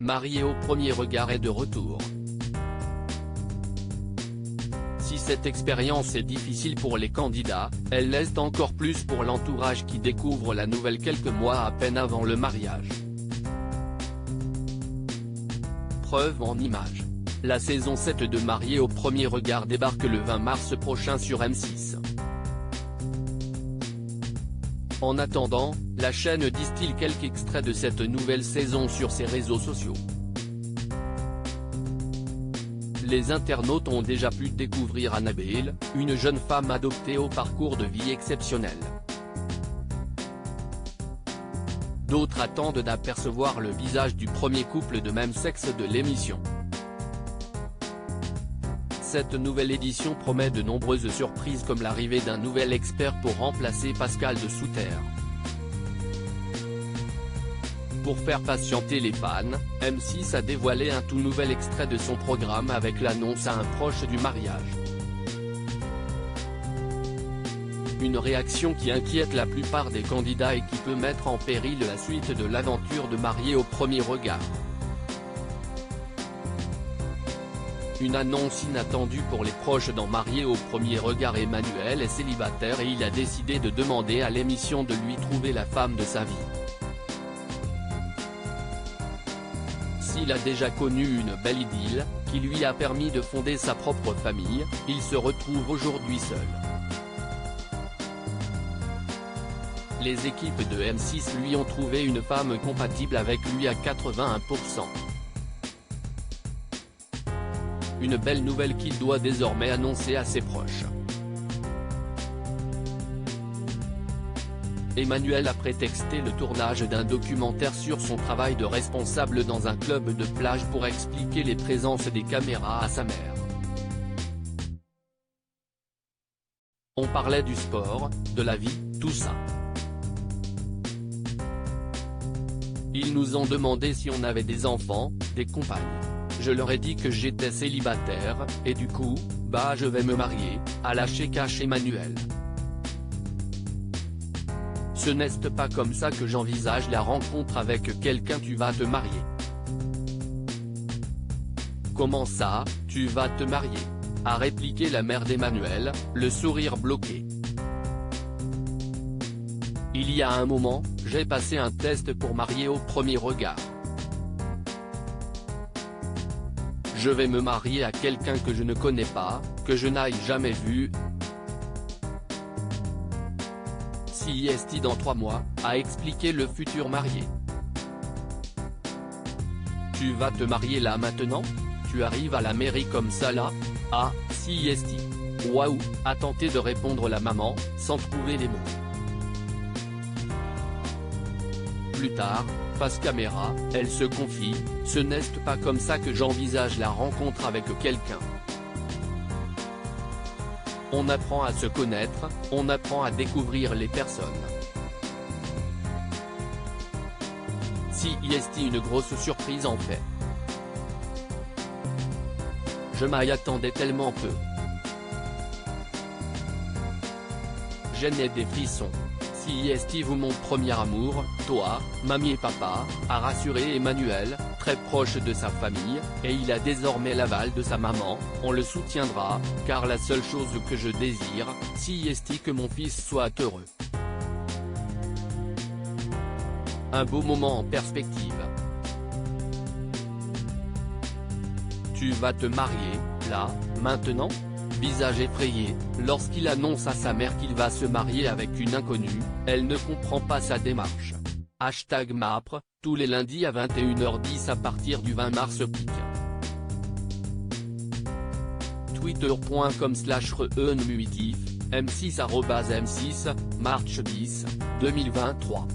Marié au premier regard est de retour. Si cette expérience est difficile pour les candidats, elle l'est encore plus pour l'entourage qui découvre la nouvelle quelques mois à peine avant le mariage. Preuve en images. La saison 7 de Marié au premier regard débarque le 20 mars prochain sur M6. En attendant, la chaîne distille quelques extraits de cette nouvelle saison sur ses réseaux sociaux. Les internautes ont déjà pu découvrir Annabelle, une jeune femme adoptée au parcours de vie exceptionnel. D'autres attendent d'apercevoir le visage du premier couple de même sexe de l'émission. Cette nouvelle édition promet de nombreuses surprises comme l'arrivée d'un nouvel expert pour remplacer Pascal de Souterre. Pour faire patienter les fans, M6 a dévoilé un tout nouvel extrait de son programme avec l'annonce à un proche du mariage. Une réaction qui inquiète la plupart des candidats et qui peut mettre en péril la suite de l'aventure de Marié au premier regard. Une annonce inattendue pour les proches dans Marié au premier regard. Emmanuel est célibataire et il a décidé de demander à l'émission de lui trouver la femme de sa vie. S'il a déjà connu une belle idylle, qui lui a permis de fonder sa propre famille, il se retrouve aujourd'hui seul. Les équipes de M6 lui ont trouvé une femme compatible avec lui à 81%. Une belle nouvelle qu'il doit désormais annoncer à ses proches. Emmanuel a prétexté le tournage d'un documentaire sur son travail de responsable dans un club de plage pour expliquer les présences des caméras à sa mère. On parlait du sport, de la vie, tout ça. Ils nous ont demandé si on avait des enfants, des compagnes. Je leur ai dit que j'étais célibataire, et du coup, je vais me marier, a lâché cash Emmanuel. Ce n'est pas comme ça que j'envisage la rencontre avec quelqu'un. Tu vas te marier. Comment ça, tu vas te marier? A répliqué la mère d'Emmanuel, le sourire bloqué. Il y a un moment, j'ai passé un test pour Marié au premier regard. Je vais me marier à quelqu'un que je ne connais pas, que je n'aille jamais vu. CIST dans 3 mois, a expliqué le futur marié. Tu vas te marier là maintenant? Tu arrives à la mairie comme ça là? Ah, CIST. Waouh, a tenté de répondre la maman, sans trouver les mots. Plus tard, face caméra, elle se confie, ce n'est pas comme ça que j'envisage la rencontre avec quelqu'un. On apprend à se connaître, on apprend à découvrir les personnes. CIST une grosse surprise en fait. Je m'y attendais tellement peu. J'ai des frissons. CIST vous mon premier amour, toi, mamie et papa, a rassuré Emmanuel, très proche de sa famille, et il a désormais l'aval de sa maman, on le soutiendra, car la seule chose que je désire, CIST que mon fils soit heureux. Un beau moment en perspective. Tu vas te marier, là, maintenant? Visage effrayé, lorsqu'il annonce à sa mère qu'il va se marier avec une inconnue, elle ne comprend pas sa démarche. #MAPRE, tous les lundis à 21h10 à partir du 20 mars pic. Twitter.com/reunmuitif, M6 @M6, March 10, 2023.